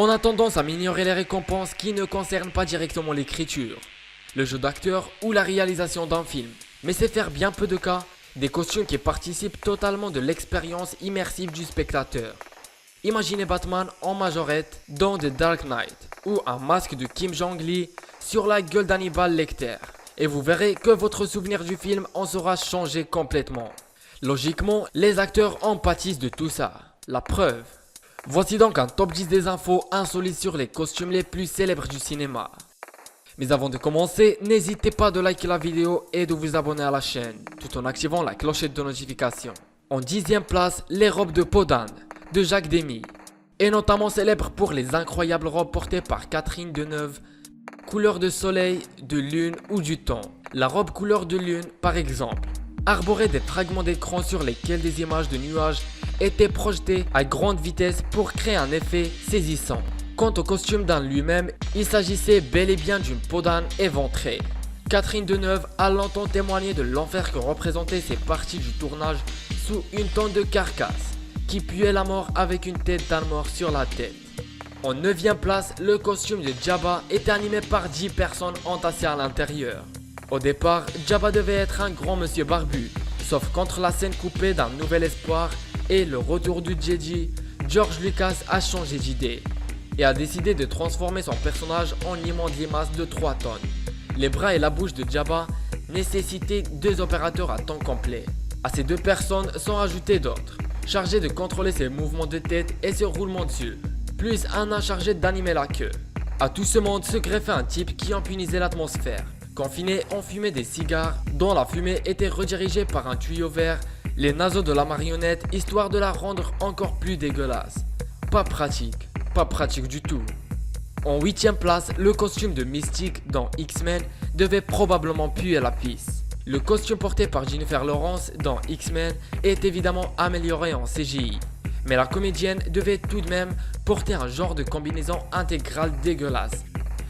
On a tendance à minorer les récompenses qui ne concernent pas directement l'écriture, le jeu d'acteur ou la réalisation d'un film. Mais c'est faire bien peu de cas des costumes qui participent totalement de l'expérience immersive du spectateur. Imaginez Batman en majorette dans The Dark Knight ou un masque de Kim Jong-il sur la gueule d'Hannibal Lecter. Et vous verrez que votre souvenir du film en sera changé complètement. Logiquement, les acteurs en pâtissent de tout ça. La preuve. Voici donc un top 10 des infos insolites sur les costumes les plus célèbres du cinéma. Mais avant de commencer, n'hésitez pas de liker la vidéo et de vous abonner à la chaîne, tout en activant la clochette de notification. En 10e place, les robes de peau d'âne de Jacques Demy, et notamment célèbre pour les incroyables robes portées par Catherine Deneuve, couleur de soleil, de lune ou du temps. La robe couleur de lune, par exemple, arborait des fragments d'écran sur lesquels des images de nuages étaient projetées à grande vitesse pour créer un effet saisissant. Quant au costume d'âne lui-même, il s'agissait bel et bien d'une peau d'âne éventrée. Catherine Deneuve a longtemps témoigné de l'enfer que représentaient ces parties du tournage sous une tonne de carcasse, qui puait la mort avec une tête d'âne mort sur la tête. En 9e place, le costume de Jabba était animé par 10 personnes entassées à l'intérieur. Au départ, Jabba devait être un grand monsieur barbu, sauf qu'entre la scène coupée d'un Nouvel Espoir et le retour du Jedi, George Lucas a changé d'idée et a décidé de transformer son personnage en immense limace de 3 tonnes. Les bras et la bouche de Jabba nécessitaient 2 opérateurs à temps complet. À ces 2 personnes sont ajoutés d'autres, chargés de contrôler ses mouvements de tête et ses roulements d'yeux, plus un nain chargé d'animer la queue. À tout ce monde se greffait un type qui empunisait l'atmosphère, confiné en fumée des cigares, dont la fumée était redirigée par un tuyau vers les naseaux de la marionnette, histoire de la rendre encore plus dégueulasse. Pas pratique du tout. En 8e place, le costume de Mystique dans X-Men devait probablement puer la pisse. Le costume porté par Jennifer Lawrence dans X-Men est évidemment amélioré en CGI, mais la comédienne devait tout de même porter un genre de combinaison intégrale dégueulasse,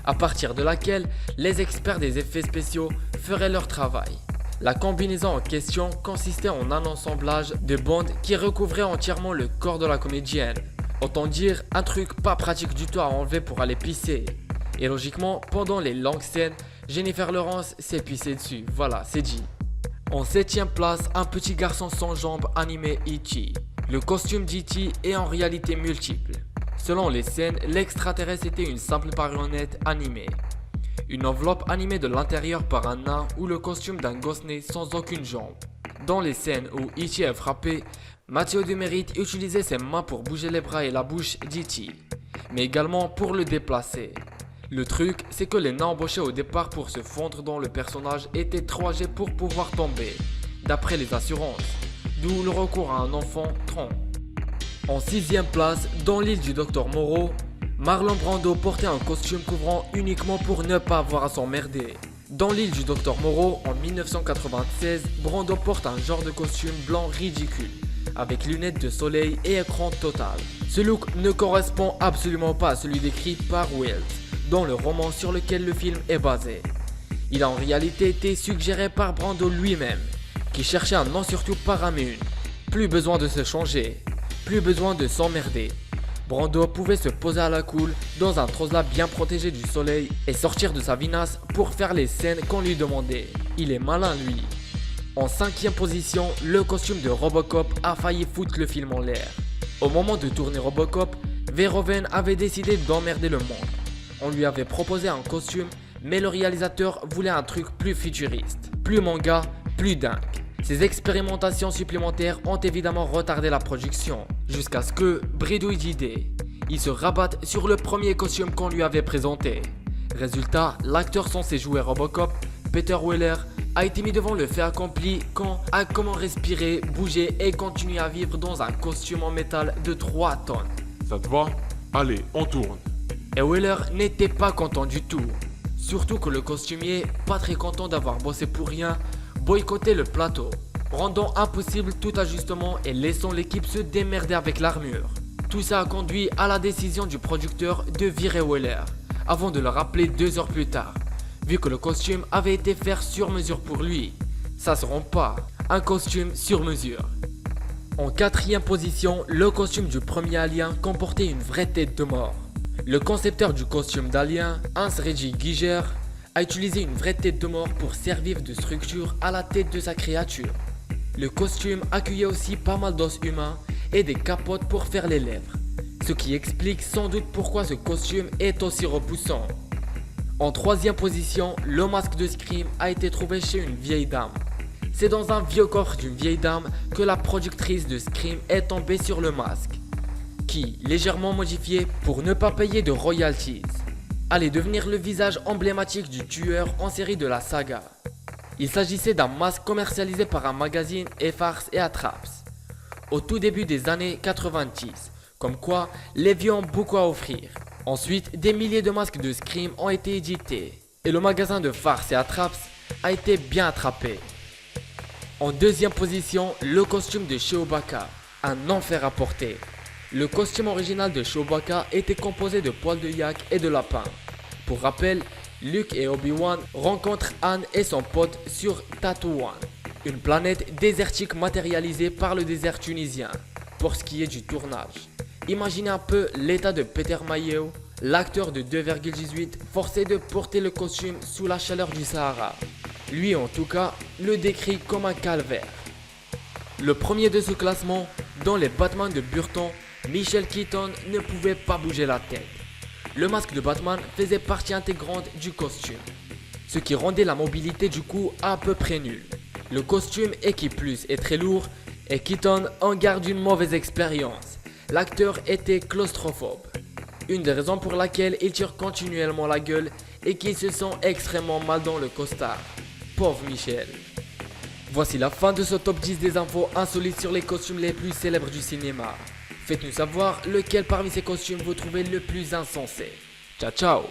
à partir de laquelle les experts des effets spéciaux feraient leur travail. La combinaison en question consistait en un assemblage de bandes qui recouvrait entièrement le corps de la comédienne. Autant dire un truc pas pratique du tout à enlever pour aller pisser. Et logiquement, pendant les longues scènes, Jennifer Lawrence s'est pissée dessus, voilà, c'est dit. En 7e place, un petit garçon sans jambes animé E.T. Le costume d'E.T. est en réalité multiple. Selon les scènes, l'extraterrestre était une simple marionnette animée, une enveloppe animée de l'intérieur par un nain ou le costume d'un gosse né sans aucune jambe. Dans les scènes où E.T. est frappé, Mathieu Demérite utilisait ses mains pour bouger les bras et la bouche d'E.T., mais également pour le déplacer. Le truc, c'est que les nains embauchés au départ pour se fondre dans le personnage étaient trop âgés pour pouvoir tomber, d'après les assurances, d'où le recours à un enfant tronc. En 6e place, dans l'île du Docteur Moreau, Marlon Brando portait un costume couvrant uniquement pour ne pas avoir à s'emmerder. Dans l'île du Docteur Moreau, en 1996, Brando porte un genre de costume blanc ridicule, avec lunettes de soleil et écran total. Ce look ne correspond absolument pas à celui décrit par Wells dans le roman sur lequel le film est basé. Il a en réalité été suggéré par Brando lui-même, qui cherchait un nom surtout paramune. Plus besoin de se changer, plus besoin de s'emmerder. Brando pouvait se poser à la cool dans un trosla bien protégé du soleil et sortir de sa vinasse pour faire les scènes qu'on lui demandait. Il est malin lui. En 5e position, le costume de Robocop a failli foutre le film en l'air. Au moment de tourner Robocop, Verhoeven avait décidé d'emmerder le monde. On lui avait proposé un costume, mais le réalisateur voulait un truc plus futuriste, plus manga, plus dingue. Ces expérimentations supplémentaires ont évidemment retardé la production, jusqu'à ce que, bredouille d'idées, il se rabatte sur le premier costume qu'on lui avait présenté. Résultat, l'acteur censé jouer Robocop, Peter Weller, a été mis devant le fait accompli quand a comment respirer, bouger et continuer à vivre dans un costume en métal de 3 tonnes. Ça te va? Allez, on tourne. Et Weller n'était pas content du tout. Surtout que le costumier, pas très content d'avoir bossé pour rien, boycottait le plateau, rendant impossible tout ajustement et laissant l'équipe se démerder avec l'armure. Tout ça a conduit à la décision du producteur de virer Weller, avant de le rappeler 2 heures plus tard, vu que le costume avait été fait sur mesure pour lui. Ça se rend pas, un costume sur mesure. En 4e position, le costume du premier Alien comportait une vraie tête de mort. Le concepteur du costume d'Alien, Hans-Reggie Giger, a utilisé une vraie tête de mort pour servir de structure à la tête de sa créature. Le costume accueillait aussi pas mal d'os humains et des capotes pour faire les lèvres, ce qui explique sans doute pourquoi ce costume est aussi repoussant. En troisième position, le masque de Scream a été trouvé chez une vieille dame. C'est dans un vieux coffre d'une vieille dame que la productrice de Scream est tombée sur le masque, qui, légèrement modifié pour ne pas payer de royalties, allait devenir le visage emblématique du tueur en série de la saga. Il s'agissait d'un masque commercialisé par un magazine Farce et Attraps au tout début des années 90, comme quoi les vieux ont beaucoup à offrir. Ensuite, des milliers de masques de Scream ont été édités et le magasin de Farce et Attraps a été bien attrapé. En deuxième position, le costume de Chewbacca, un enfer à porter. Le costume original de Chewbacca était composé de poils de yak et de lapin. Pour rappel, Luke et Obi-Wan rencontrent Han et son pote sur Tatooine, une planète désertique matérialisée par le désert tunisien, pour ce qui est du tournage. Imaginez un peu l'état de Peter Mayhew, l'acteur de 2,18, forcé de porter le costume sous la chaleur du Sahara. Lui en tout cas, le décrit comme un calvaire. Le premier de ce classement, dans les Batman de Burton, Michael Keaton ne pouvait pas bouger la tête. Le masque de Batman faisait partie intégrante du costume, ce qui rendait la mobilité du cou à peu près nulle. Le costume est qui plus est très lourd et Keaton en garde une mauvaise expérience. L'acteur était claustrophobe, une des raisons pour laquelle il tire continuellement la gueule et qu'il se sent extrêmement mal dans le costard. Pauvre Michel. Voici la fin de ce top 10 des infos insolites sur les costumes les plus célèbres du cinéma. Faites-nous savoir lequel parmi ces costumes vous trouvez le plus insensé. Ciao ciao.